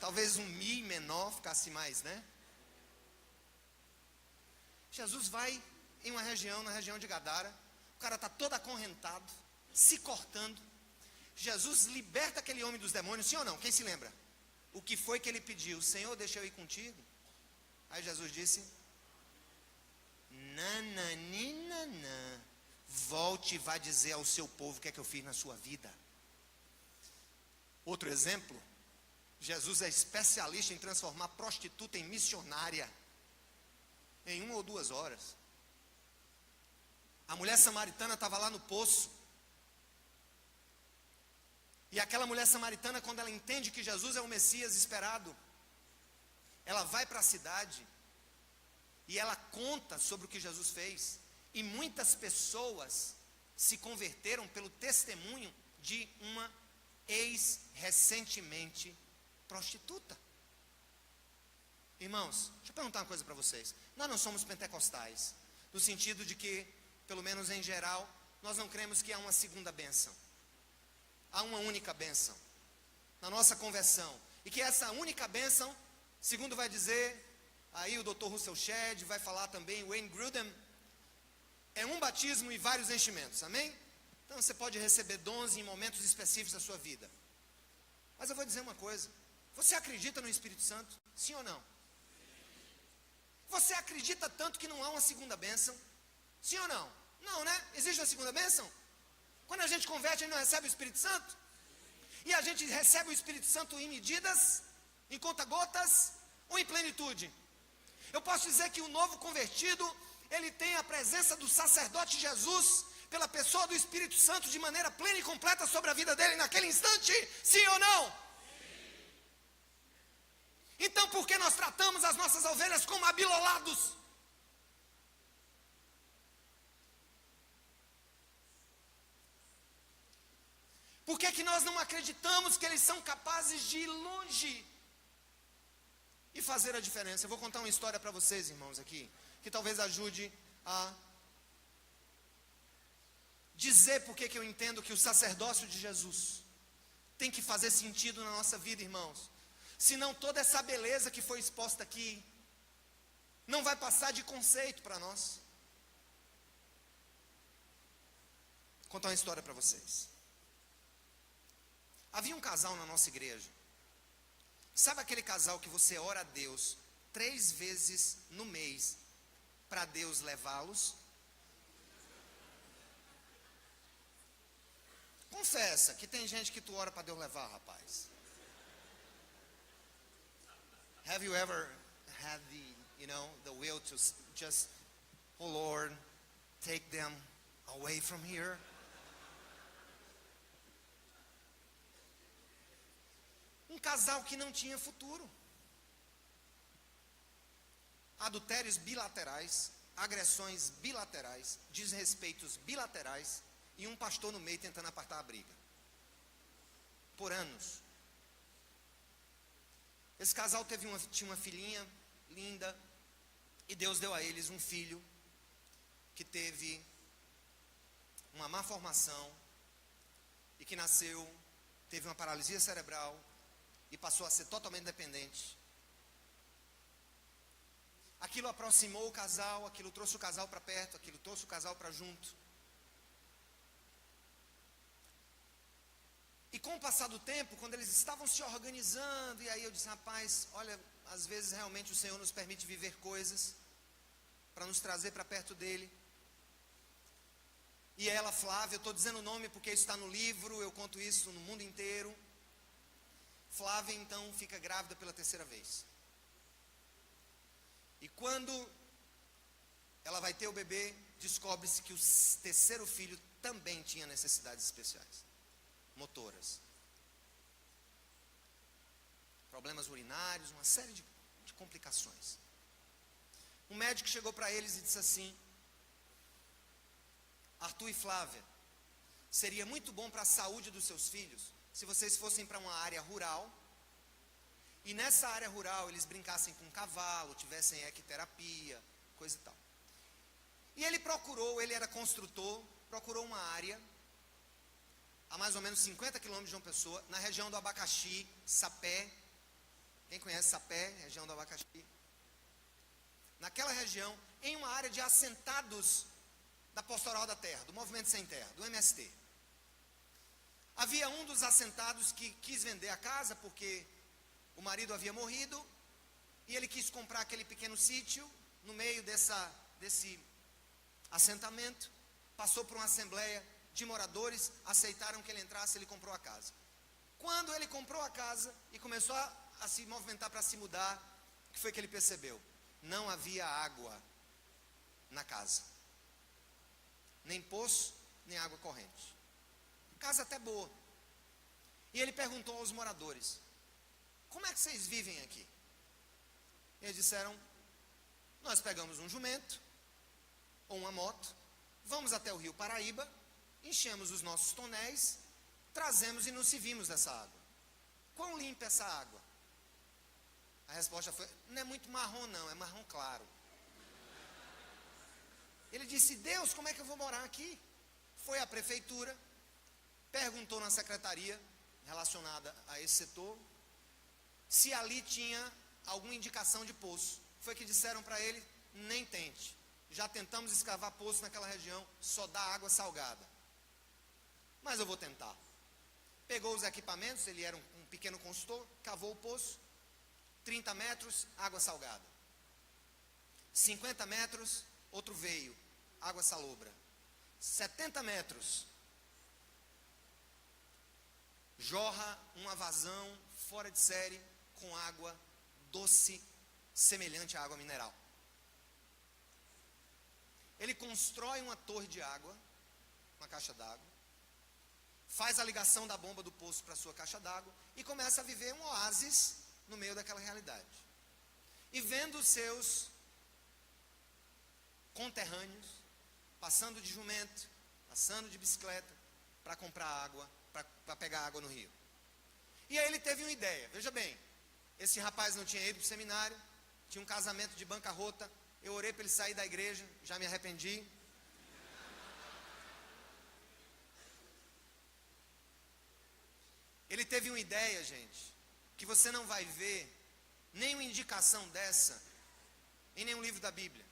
Talvez um mi menor ficasse mais, né? Jesus vai em uma região, na região de Gadara. O cara está todo acorrentado, se cortando. Jesus liberta aquele homem dos demônios, sim ou não? Quem se lembra? O que foi que ele pediu? Senhor, deixa eu ir contigo. Aí Jesus disse: Nananina, volte e vá dizer ao seu povo o que é que eu fiz na sua vida. Outro exemplo, Jesus é especialista em transformar prostituta em missionária em 1 ou 2 horas. A mulher samaritana estava lá no poço. E aquela mulher samaritana, quando ela entende que Jesus é o Messias esperado, ela vai para a cidade e ela conta sobre o que Jesus fez. E muitas pessoas se converteram pelo testemunho de uma ex-recentemente prostituta. Irmãos, deixa eu perguntar uma coisa para vocês. Nós não somos pentecostais, no sentido de que, pelo menos em geral, nós não cremos que há uma segunda bênção. Há uma única bênção na nossa conversão. E que essa única bênção, segundo vai dizer aí o Dr. Russell Shedd, vai falar também o Wayne Grudem, é um batismo e vários enchimentos, amém? Então você pode receber dons em momentos específicos da sua vida. Mas eu vou dizer uma coisa: você acredita no Espírito Santo? Sim ou não? Você acredita tanto que não há uma segunda bênção? Sim ou não? Não, né? Existe uma segunda bênção? Quando a gente converte, a gente não recebe o Espírito Santo? E a gente recebe o Espírito Santo em medidas, em conta-gotas ou em plenitude? Eu posso dizer que o novo convertido, ele tem a presença do sacerdote Jesus, pela pessoa do Espírito Santo, de maneira plena e completa sobre a vida dele naquele instante? Sim ou não? Sim. Então por que nós tratamos as nossas ovelhas como abilolados? Por que que nós não acreditamos que eles são capazes de ir longe e fazer a diferença? Eu vou contar uma história para vocês, irmãos, aqui, que talvez ajude a dizer por que que eu entendo que o sacerdócio de Jesus tem que fazer sentido na nossa vida, irmãos. Senão toda essa beleza que foi exposta aqui não vai passar de conceito para nós. Vou contar uma história para vocês. Havia um casal na nossa igreja. Sabe aquele casal que você ora a Deus 3 vezes no mês para Deus levá-los? Confessa que tem gente que tu ora para Deus levar, rapaz. Have you ever had the will to just, oh Lord, take them away from here? Um casal que não tinha futuro. Adultérios bilaterais, agressões bilaterais, desrespeitos bilaterais e um pastor no meio tentando apartar a briga. Por anos. Esse casal tinha uma filhinha linda e Deus deu a eles um filho que teve uma má formação e que nasceu, teve uma paralisia cerebral e passou a ser totalmente dependente. Aquilo aproximou o casal, aquilo trouxe o casal para perto, aquilo trouxe o casal para junto. E com o passar do tempo, quando eles estavam se organizando, e aí eu disse, rapaz, olha, às vezes realmente o Senhor nos permite viver coisas para nos trazer para perto dele. E ela, Flávia, eu estou dizendo o nome porque isso está no livro, eu conto isso no mundo inteiro. Flávia então fica grávida pela 3ª vez. E quando ela vai ter o bebê, descobre-se que o 3º filho também tinha necessidades especiais, motoras. Problemas urinários, uma série de complicações. Um médico chegou para eles e disse assim: Arthur e Flávia, seria muito bom para a saúde dos seus filhos se vocês fossem para uma área rural, e nessa área rural eles brincassem com cavalo, tivessem equiterapia, coisa e tal. E ele era construtor, procurou uma área a mais ou menos 50 quilômetros de João Pessoa, na região do Abacaxi, Sapé. Quem conhece Sapé, região do Abacaxi? Naquela região, em uma área de assentados da Pastoral da Terra, do Movimento Sem Terra, do MST. Havia um dos assentados que quis vender a casa porque o marido havia morrido e ele quis comprar aquele pequeno sítio no meio desse assentamento. Passou por uma assembleia de moradores, aceitaram que ele entrasse, ele comprou a casa. Quando ele comprou a casa e começou a se movimentar para se mudar, o que foi que ele percebeu? Não havia água na casa. Nem poço, nem água corrente. Casa até boa. E ele perguntou aos moradores: como é que vocês vivem aqui? Eles disseram: nós pegamos um jumento ou uma moto, vamos até o rio Paraíba, enchemos os nossos tonéis, trazemos e nos servimos dessa água. Quão limpa é essa água? A resposta foi: não é muito marrom não, é marrom claro. Ele disse: Deus, como é que eu vou morar aqui? Foi à prefeitura, perguntou na secretaria relacionada a esse setor se ali tinha alguma indicação de poço. Foi que disseram para ele: nem tente, já tentamos escavar poço naquela região, só dá água salgada, mas eu vou tentar. Pegou os equipamentos, ele era um pequeno consultor, cavou o poço, 30 metros, água salgada. 50 metros, outro veio, água salobra. 70 metros, jorra uma vazão fora de série com água doce, semelhante à água mineral. Ele constrói uma torre de água, uma caixa d'água, faz a ligação da bomba do poço para a sua caixa d'água e começa a viver um oásis no meio daquela realidade. E vendo os seus conterrâneos passando de jumento, passando de bicicleta para comprar água, para pegar água no rio. E aí ele teve uma ideia. Veja bem, esse rapaz não tinha ido para o seminário, tinha um casamento de bancarrota. Eu orei para ele sair da igreja, já me arrependi. Ele teve uma ideia, gente, que você não vai ver nenhuma indicação dessa em nenhum livro da Bíblia.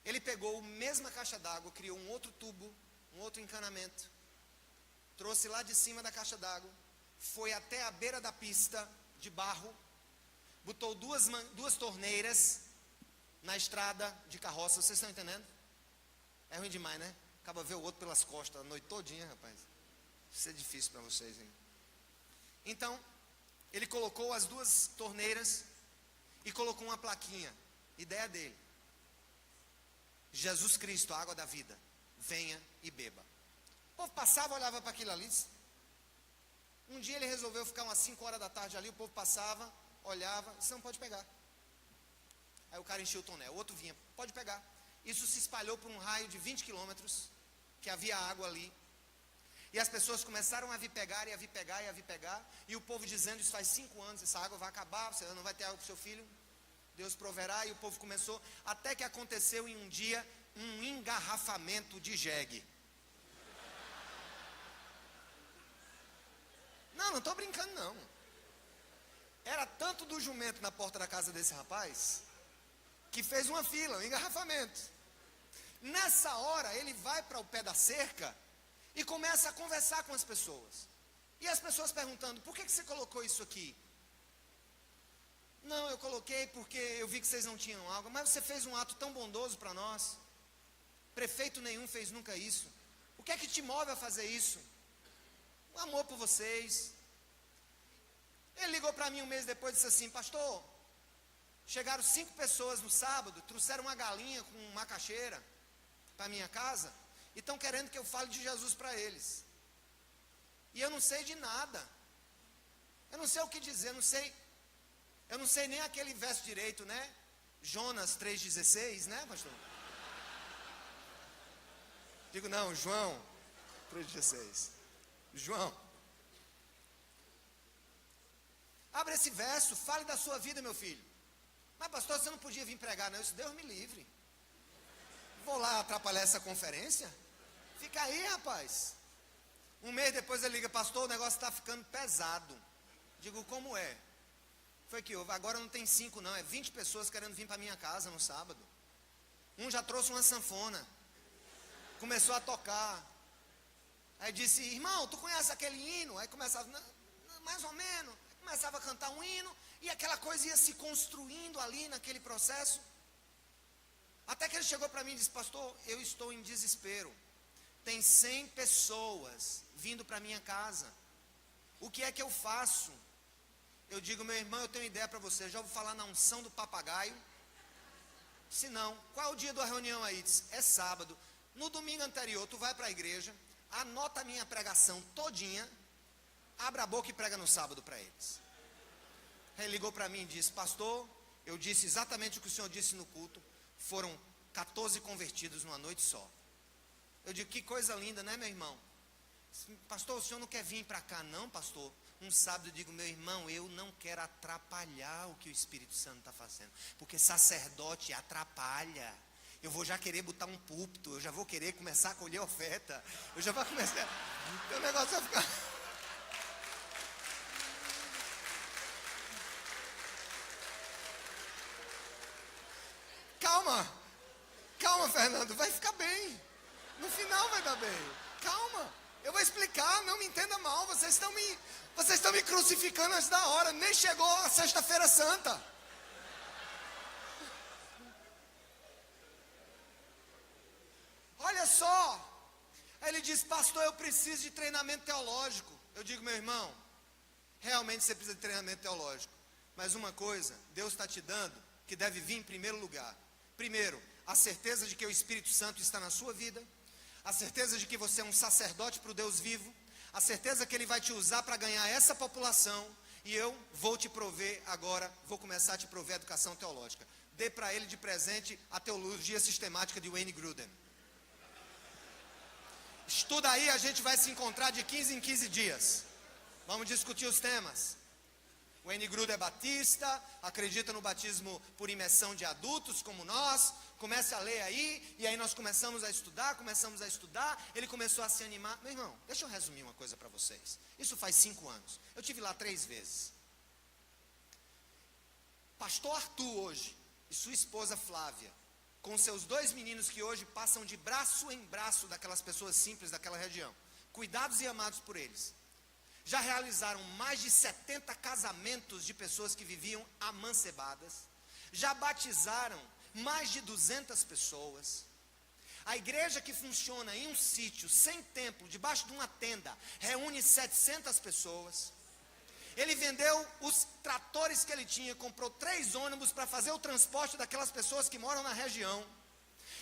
Ele pegou a mesma caixa d'água, criou um outro tubo, um outro encanamento, trouxe lá de cima da caixa d'água, foi até a beira da pista de barro, botou duas torneiras na estrada de carroça. Vocês estão entendendo? É ruim demais, né? Acaba ver o outro pelas costas a noite todinha, rapaz. Isso é difícil para vocês, hein? Então, ele colocou as duas torneiras e colocou uma plaquinha. Ideia dele: Jesus Cristo, a água da vida, venha e beba. O povo passava, olhava para aquilo ali. Um dia ele resolveu ficar umas 5 horas da tarde ali. O povo passava, olhava, você não pode pegar. Aí o cara encheu o tonel, o outro vinha, pode pegar. Isso se espalhou por um raio de 20 quilômetros, que havia água ali. E as pessoas começaram a vir pegar, e a vir pegar, e a vir pegar. E o povo dizendo: isso faz 5 anos, essa água vai acabar, você não vai ter água para o seu filho, Deus proverá. E o povo começou, até que aconteceu em um dia um engarrafamento de jegue. Não estou brincando não. Era tanto do jumento na porta da casa desse rapaz, que fez uma fila, um engarrafamento. Nessa hora ele vai para o pé da cerca e começa a conversar com as pessoas. E as pessoas perguntando, por que você colocou isso aqui? Não, eu coloquei porque eu vi que vocês não tinham água, mas você fez um ato tão bondoso para nós. Prefeito nenhum fez nunca isso. O que é que te move a fazer isso? O amor por vocês. Ele ligou para mim um mês depois e disse assim, pastor, chegaram 5 pessoas no sábado, trouxeram uma galinha com macaxeira para minha casa e estão querendo que eu fale de Jesus para eles. E eu não sei de nada. Eu não sei o que dizer, eu não sei nem aquele verso direito, né? Jonas 3,16, né, pastor? Digo, não, João 3,16. João. Abre esse verso, fale da sua vida, meu filho. Mas pastor, você não podia vir pregar, não? Isso, Deus me livre. Vou lá atrapalhar essa conferência? Fica aí, rapaz. Um mês depois ele liga, pastor, o negócio está ficando pesado. Digo, como é? Foi que houve, agora não tem 5 não, é 20 pessoas querendo vir para minha casa no sábado. Um já trouxe uma sanfona. Começou a tocar. Aí disse, irmão, tu conhece aquele hino? Aí começava, mais ou menos, começava a cantar um hino, e aquela coisa ia se construindo ali naquele processo. Até que ele chegou para mim e disse, pastor, eu estou em desespero. Tem 100 pessoas vindo para minha casa. O que é que eu faço? Eu digo, meu irmão, eu tenho ideia para você. Já ouviu falar na unção do papagaio? Se não, qual é o dia da reunião aí? Diz, é sábado. No domingo anterior, tu vai para a igreja, anota a minha pregação todinha, abre a boca e prega no sábado para eles. Ele ligou para mim e disse, pastor, eu disse exatamente o que o senhor disse no culto. Foram 14 convertidos numa noite só. Eu digo, que coisa linda, né, meu irmão? Pastor, o senhor não quer vir para cá, não, pastor? Um sábado eu digo, meu irmão, eu não quero atrapalhar o que o Espírito Santo está fazendo, porque sacerdote atrapalha. Eu vou já querer botar um púlpito, eu já vou querer começar a colher oferta, eu já vou começar, o negócio vai ficar... Calma, Fernando, vai ficar bem, no final vai dar bem, calma, eu vou explicar, não me entenda mal, vocês estão me crucificando antes da hora, nem chegou a sexta-feira santa. Olha só, aí ele diz, pastor, eu preciso de treinamento teológico. Eu digo, meu irmão, realmente você precisa de treinamento teológico, mas uma coisa, Deus está te dando, que deve vir em primeiro lugar. Primeiro, a certeza de que o Espírito Santo está na sua vida, a certeza de que você é um sacerdote para o Deus vivo, a certeza que Ele vai te usar para ganhar essa população, e eu vou te prover agora, vou começar a te prover a educação teológica. Dê para ele de presente a teologia sistemática de Wayne Grudem. Estuda aí, a gente vai se encontrar de 15 em 15 dias. Vamos discutir os temas. Wayne Grudem é batista, acredita no batismo por imersão de adultos, como nós. Comece a ler aí, e aí nós começamos a estudar, ele começou a se animar. Meu irmão, deixa eu resumir uma coisa para vocês. Isso faz 5 anos. Eu estive lá 3 vezes. Pastor Arthur hoje, e sua esposa Flávia, com seus 2 meninos que hoje passam de braço em braço daquelas pessoas simples daquela região, cuidados e amados por eles, já realizaram mais de 70 casamentos de pessoas que viviam amancebadas, já batizaram mais de 200 pessoas. A igreja, que funciona em um sítio, sem templo, debaixo de uma tenda, reúne 700 pessoas. Ele vendeu os tratores que ele tinha, comprou 3 ônibus para fazer o transporte daquelas pessoas que moram na região.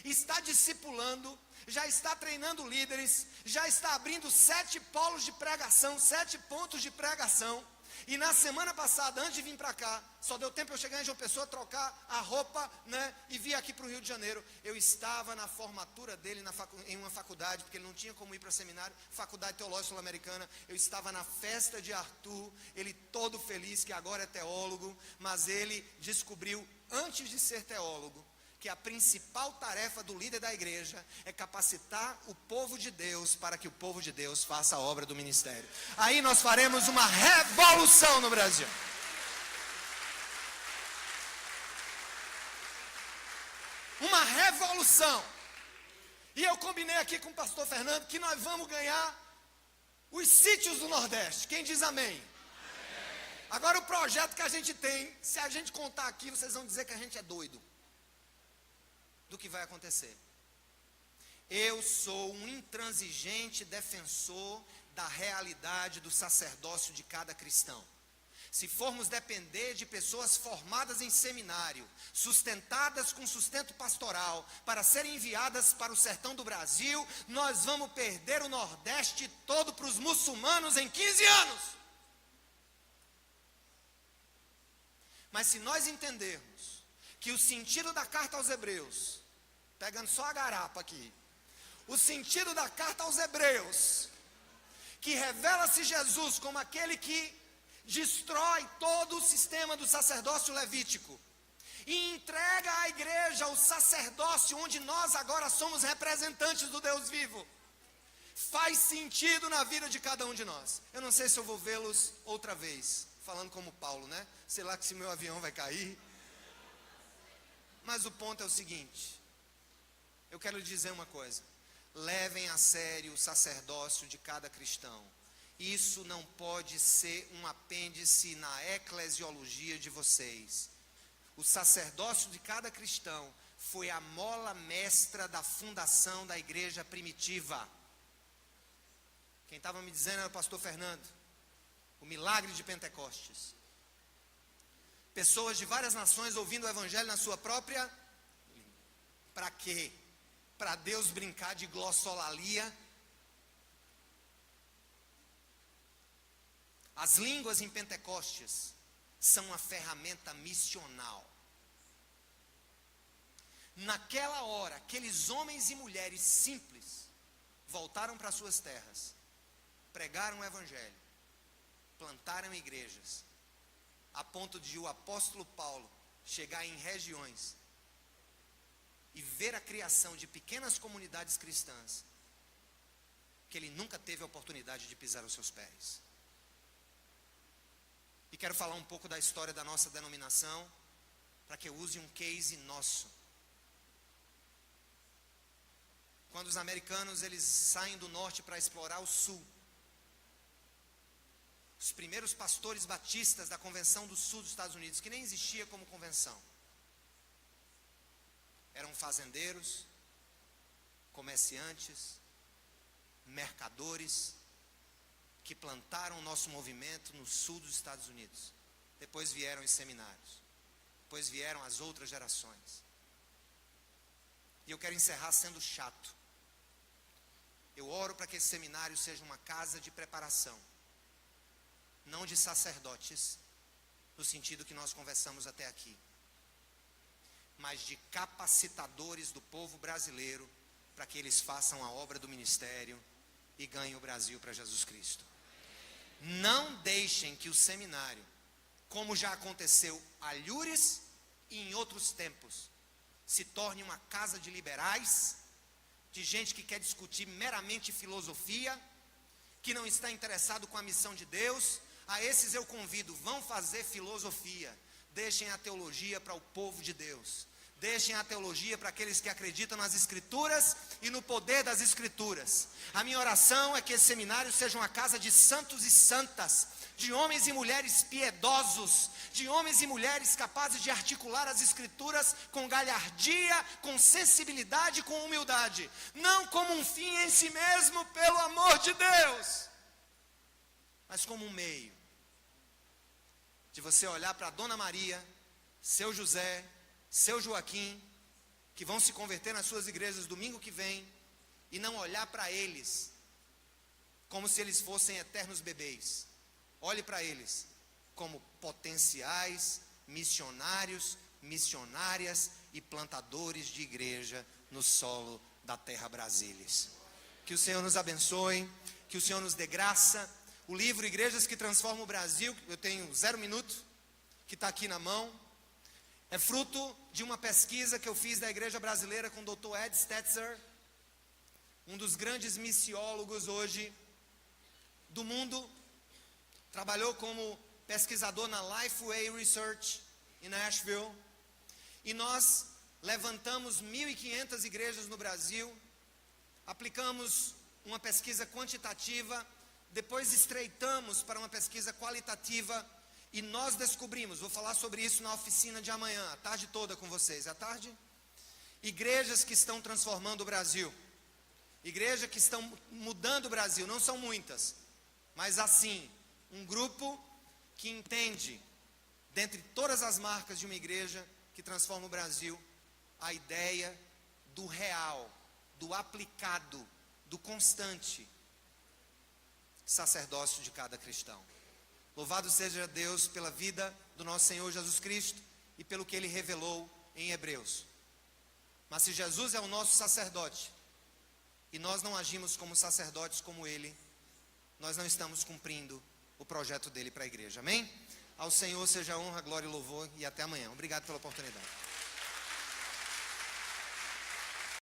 Está discipulando, já está treinando líderes, já está abrindo 7 polos de pregação, 7 pontos de pregação. E na semana passada, antes de vir para cá, só deu tempo eu chegar em João Pessoa, trocar a roupa, né, e vir aqui para o Rio de Janeiro. Eu estava na formatura dele em uma faculdade, porque ele não tinha como ir para seminário, Faculdade Teológica Sul-Americana. Eu estava na festa de Arthur, ele todo feliz que agora é teólogo, mas ele descobriu, antes de ser teólogo, que a principal tarefa do líder da igreja é capacitar o povo de Deus para que o povo de Deus faça a obra do ministério. Aí nós faremos uma revolução no Brasil. Uma revolução. E eu combinei aqui com o pastor Fernando que nós vamos ganhar os sítios do Nordeste. Quem diz amém? Amém. Agora o projeto que a gente tem, se a gente contar aqui, vocês vão dizer que a gente é doido do que vai acontecer. Eu sou um intransigente defensor da realidade do sacerdócio de cada cristão. Se formos depender de pessoas formadas em seminário, sustentadas com sustento pastoral, para serem enviadas para o sertão do Brasil, nós vamos perder o Nordeste todo para os muçulmanos em 15 anos. Mas se nós entendermos que o sentido da carta aos Hebreus, pegando só a garapa aqui, o sentido da carta aos Hebreus, que revela-se Jesus como aquele que destrói todo o sistema do sacerdócio levítico e entrega à igreja o sacerdócio onde nós agora somos representantes do Deus vivo, faz sentido na vida de cada um de nós. Eu não sei se eu vou vê-los outra vez, falando como Paulo, né? Sei lá que se meu avião vai cair. Mas o ponto é o seguinte, eu quero lhe dizer uma coisa: levem a sério o sacerdócio de cada cristão. Isso não pode ser um apêndice na eclesiologia de vocês. O sacerdócio de cada cristão foi a mola mestra da fundação da igreja primitiva. Quem estava me dizendo era o pastor Fernando. O milagre de Pentecostes. Pessoas de várias nações ouvindo o evangelho na sua própria língua. Para quê? Para Deus brincar de glossolalia? As línguas em Pentecostes são uma ferramenta missional. Naquela hora, aqueles homens e mulheres simples voltaram para suas terras, pregaram o evangelho, plantaram igrejas, a ponto de o apóstolo Paulo chegar em regiões e ver a criação de pequenas comunidades cristãs que ele nunca teve a oportunidade de pisar os seus pés. E quero falar um pouco da história da nossa denominação, para que eu use um case nosso. Quando os americanos eles saem do norte para explorar o sul, os primeiros pastores batistas da Convenção do Sul dos Estados Unidos, que nem existia como convenção, eram fazendeiros, comerciantes, mercadores, que plantaram o nosso movimento no sul dos Estados Unidos. Depois vieram os seminários. Depois vieram as outras gerações. E eu quero encerrar sendo chato. Eu oro para que esse seminário seja uma casa de preparação, não de sacerdotes, no sentido que nós conversamos até aqui, mas de capacitadores do povo brasileiro, para que eles façam a obra do ministério e ganhem o Brasil para Jesus Cristo. Não deixem que o seminário, como já aconteceu a Lures e em outros tempos, se torne uma casa de liberais, de gente que quer discutir meramente filosofia, que não está interessado com a missão de Deus. A esses eu convido, vão fazer filosofia, deixem a teologia para o povo de Deus. Deixem a teologia para aqueles que acreditam nas Escrituras e no poder das Escrituras. A minha oração é que esse seminário seja uma casa de santos e santas, de homens e mulheres piedosos, de homens e mulheres capazes de articular as Escrituras com galhardia, com sensibilidade, com humildade. Não como um fim em si mesmo, pelo amor de Deus, mas como um meio de você olhar para Dona Maria, seu José, seu Joaquim, que vão se converter nas suas igrejas domingo que vem, e não olhar para eles como se eles fossem eternos bebês. Olhe para eles como potenciais missionários, missionárias e plantadores de igreja no solo da terra Brasília. Que o Senhor nos abençoe, que o Senhor nos dê graça. O livro Igrejas que Transformam o Brasil, eu tenho 0 minuto, que está aqui na mão, é fruto de uma pesquisa que eu fiz da igreja brasileira com o Dr. Ed Stetzer, um dos grandes missiólogos hoje do mundo. Trabalhou como pesquisador na Lifeway Research em Nashville. E nós levantamos 1.500 igrejas no Brasil aplicamos uma pesquisa quantitativa, depois estreitamos para uma pesquisa qualitativa e nós descobrimos, vou falar sobre isso na oficina de amanhã, a tarde toda com vocês, à tarde? Igrejas que estão transformando o Brasil, igrejas que estão mudando o Brasil, não são muitas, mas assim, um grupo que entende, dentre todas as marcas de uma igreja que transforma o Brasil, a ideia do real, do aplicado, do constante sacerdócio de cada cristão. Louvado seja Deus pela vida do nosso Senhor Jesus Cristo e pelo que Ele revelou em Hebreus. Mas se Jesus é o nosso sacerdote, e nós não agimos como sacerdotes como Ele, nós não estamos cumprindo o projeto dele para a igreja, amém? Ao Senhor seja a honra, glória e louvor, e até amanhã. Obrigado pela oportunidade.